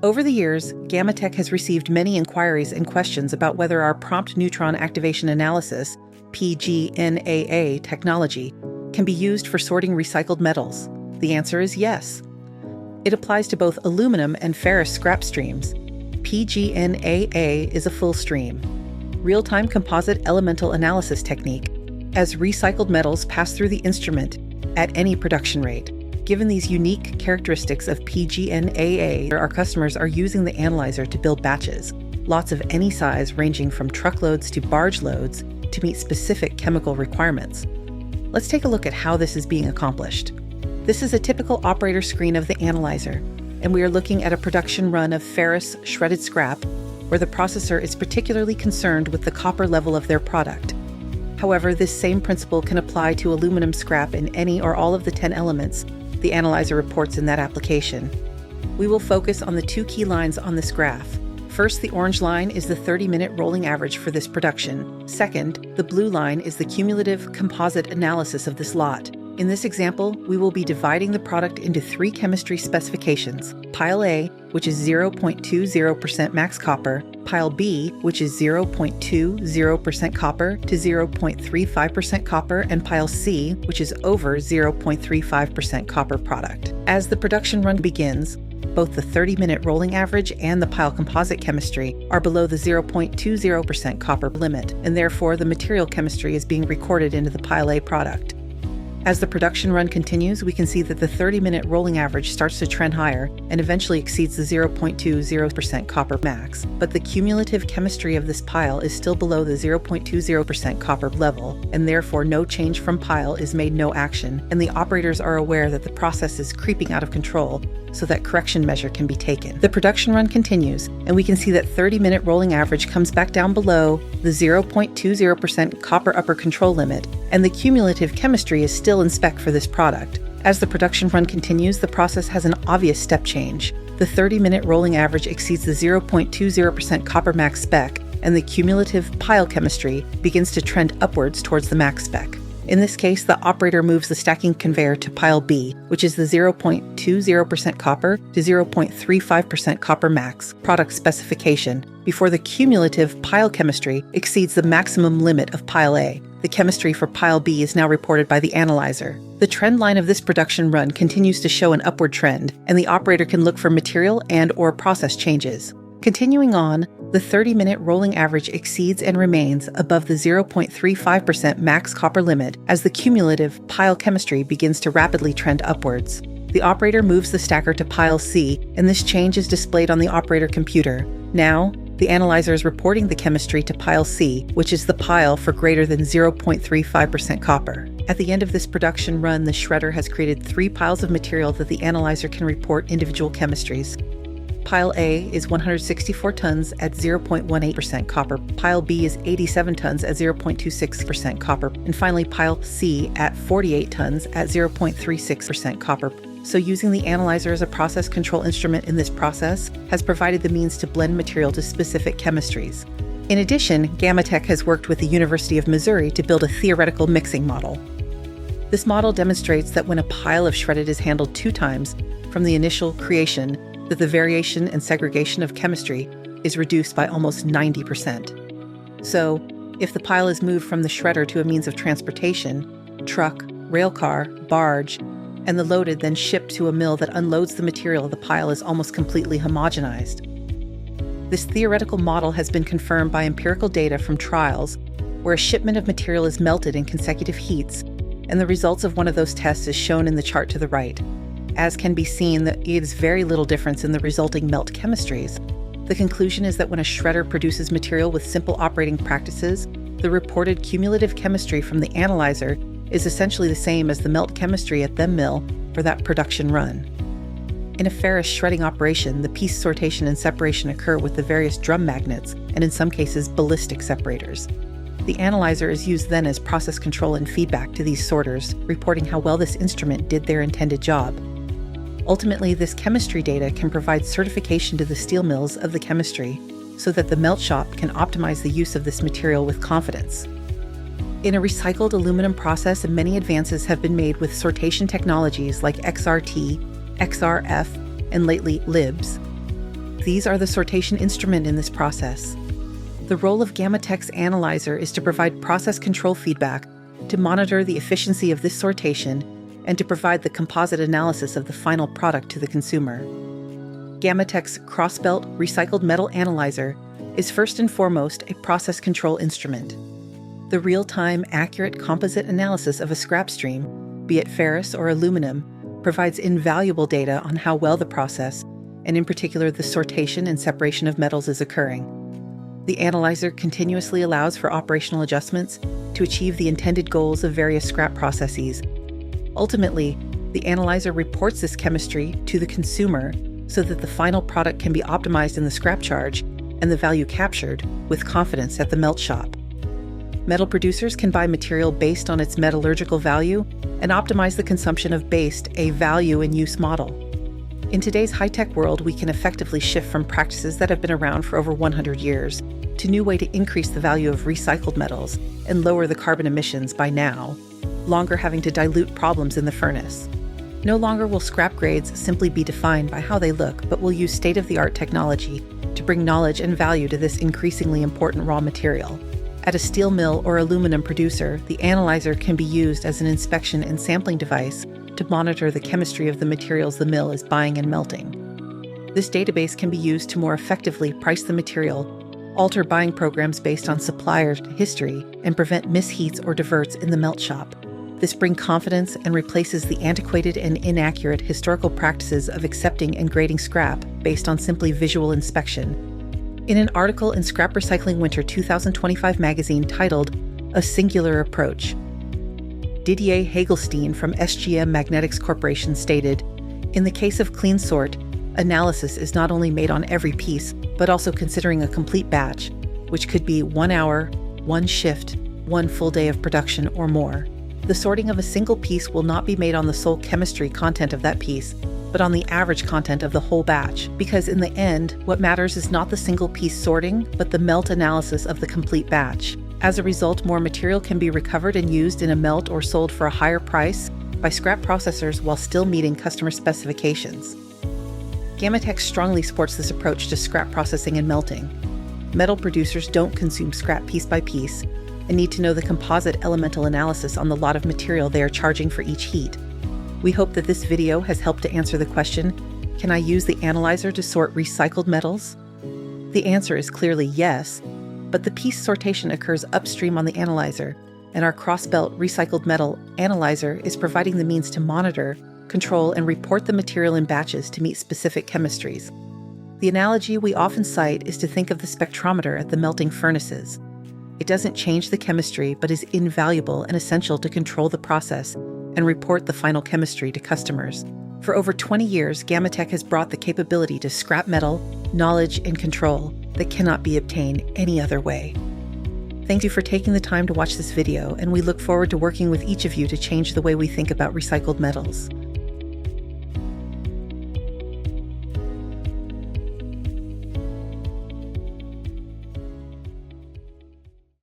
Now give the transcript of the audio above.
Over the years, Gamatech has received many inquiries and questions about whether our prompt neutron activation analysis, PGNAA technology, can be used for sorting recycled metals. The answer is yes. It applies to both aluminum and ferrous scrap streams. PGNAA is a full stream, real-time composite elemental analysis technique, as recycled metals pass through the instrument at any production rate. Given these unique characteristics of PGNAA, our customers are using the analyzer to build batches, lots of any size ranging from truckloads to barge loads, to meet specific chemical requirements. Let's take a look at how this is being accomplished. This is a typical operator screen of the analyzer, and we are looking at a production run of ferrous shredded scrap, where the processor is particularly concerned with the copper level of their product. However, this same principle can apply to aluminum scrap in any or all of the 10 elements the analyzer reports in that application. We will focus on the two key lines on this graph. First, the orange line is the 30-minute rolling average for this production. Second, the blue line is the cumulative composite analysis of this lot. In this example, we will be dividing the product into three chemistry specifications: Pile A, which is 0.20% max copper, Pile B, which is 0.20% copper to 0.35% copper, and Pile C, which is over 0.35% copper product. As the production run begins, both the 30-minute rolling average and the pile composite chemistry are below the 0.20% copper limit, and therefore the material chemistry is being recorded into the Pile A product. As the production run continues, we can see that the 30-minute rolling average starts to trend higher and eventually exceeds the 0.20% copper max. But the cumulative chemistry of this pile is still below the 0.20% copper level, and therefore no change from pile is made no action, and the operators are aware that the process is creeping out of control, so that correction measure can be taken. The production run continues, and we can see that 30-minute rolling average comes back down below the 0.20% copper upper control limit, and the cumulative chemistry is still in spec for this product. As the production run continues, the process has an obvious step change. The 30-minute rolling average exceeds the 0.20% copper max spec, and the cumulative pile chemistry begins to trend upwards towards the max spec. In this case, the operator moves the stacking conveyor to Pile B, which is the 0.20% copper to 0.35% copper max product specification, before the cumulative pile chemistry exceeds the maximum limit of Pile A. The chemistry for Pile B is now reported by the analyzer. The trend line of this production run continues to show an upward trend, and the operator can look for material and/or process changes. Continuing on, the 30-minute rolling average exceeds and remains above the 0.35% max copper limit as the cumulative pile chemistry begins to rapidly trend upwards. The operator moves the stacker to Pile C, and this change is displayed on the operator computer. Now, the analyzer is reporting the chemistry to Pile C, which is the pile for greater than 0.35% copper. At the end of this production run, the shredder has created 3 piles of material that the analyzer can report individual chemistries. Pile A is 164 tons at 0.18% copper, Pile B is 87 tons at 0.26% copper, and finally Pile C at 48 tons at 0.36% copper. So using the analyzer as a process control instrument in this process has provided the means to blend material to specific chemistries. In addition, Gamatech has worked with the University of Missouri to build a theoretical mixing model. This model demonstrates that when a pile of shredded is handled 2 times from the initial creation, that the variation and segregation of chemistry is reduced by almost 90%. So, if the pile is moved from the shredder to a means of transportation, truck, rail car, barge, and the loaded then shipped to a mill that unloads the material, the pile is almost completely homogenized. This theoretical model has been confirmed by empirical data from trials where a shipment of material is melted in consecutive heats, and the results of one of those tests is shown in the chart to the right. As can be seen, there is very little difference in the resulting melt chemistries. The conclusion is that when a shredder produces material with simple operating practices, the reported cumulative chemistry from the analyzer is essentially the same as the melt chemistry at the mill for that production run. In a ferrous shredding operation, the piece sortation and separation occur with the various drum magnets and in some cases ballistic separators. The analyzer is used then as process control and feedback to these sorters, reporting how well this instrument did their intended job. Ultimately, this chemistry data can provide certification to the steel mills of the chemistry so that the melt shop can optimize the use of this material with confidence. In a recycled aluminum process, many advances have been made with sortation technologies like XRT, XRF, and lately LIBS. These are the sortation instrument in this process. The role of GammaTech's analyzer is to provide process control feedback, to monitor the efficiency of this sortation, and to provide the composite analysis of the final product to the consumer. GammaTech's CrossBelt Recycled Metal Analyzer is first and foremost a process control instrument. The real-time, accurate composite analysis of a scrap stream, be it ferrous or aluminum, provides invaluable data on how well the process, and in particular the sortation and separation of metals, is occurring. The analyzer continuously allows for operational adjustments to achieve the intended goals of various scrap processes. Ultimately, the analyzer reports this chemistry to the consumer so that the final product can be optimized in the scrap charge and the value captured with confidence at the melt shop. Metal producers can buy material based on its metallurgical value and optimize the consumption of based a value-in-use model. In today's high-tech world, we can effectively shift from practices that have been around for over 100 years to new way to increase the value of recycled metals and lower the carbon emissions by now longer having to dilute problems in the furnace. No longer will scrap grades simply be defined by how they look, but will use state-of-the-art technology to bring knowledge and value to this increasingly important raw material. At a steel mill or aluminum producer, the analyzer can be used as an inspection and sampling device to monitor the chemistry of the materials the mill is buying and melting. This database can be used to more effectively price the material, alter buying programs based on supplier history, and prevent misheats or diverts in the melt shop. This brings confidence and replaces the antiquated and inaccurate historical practices of accepting and grading scrap based on simply visual inspection. In an article in Scrap Recycling Winter 2025 magazine titled A Singular Approach, Didier Hagelstein from SGM Magnetics Corporation stated, "In the case of clean sort, analysis is not only made on every piece, but also considering a complete batch, which could be 1 hour, 1 shift, 1 full day of production, or more. The sorting of a single piece will not be made on the sole chemistry content of that piece, but on the average content of the whole batch, because in the end, what matters is not the single piece sorting, but the melt analysis of the complete batch. As a result, more material can be recovered and used in a melt or sold for a higher price by scrap processors while still meeting customer specifications." GammaTech strongly supports this approach to scrap processing and melting. Metal producers don't consume scrap piece by piece and need to know the composite elemental analysis on the lot of material they are charging for each heat. We hope that this video has helped to answer the question, can I use the analyzer to sort recycled metals? The answer is clearly yes, but the piece sortation occurs upstream on the analyzer, and our CrossBelt Recycled Metal Analyzer is providing the means to monitor, control, and report the material in batches to meet specific chemistries. The analogy we often cite is to think of the spectrometer at the melting furnaces. It doesn't change the chemistry, but is invaluable and essential to control the process and report the final chemistry to customers. For over 20 years, GammaTech has brought the capability to scrap metal, knowledge, and control that cannot be obtained any other way. Thank you for taking the time to watch this video, and we look forward to working with each of you to change the way we think about recycled metals.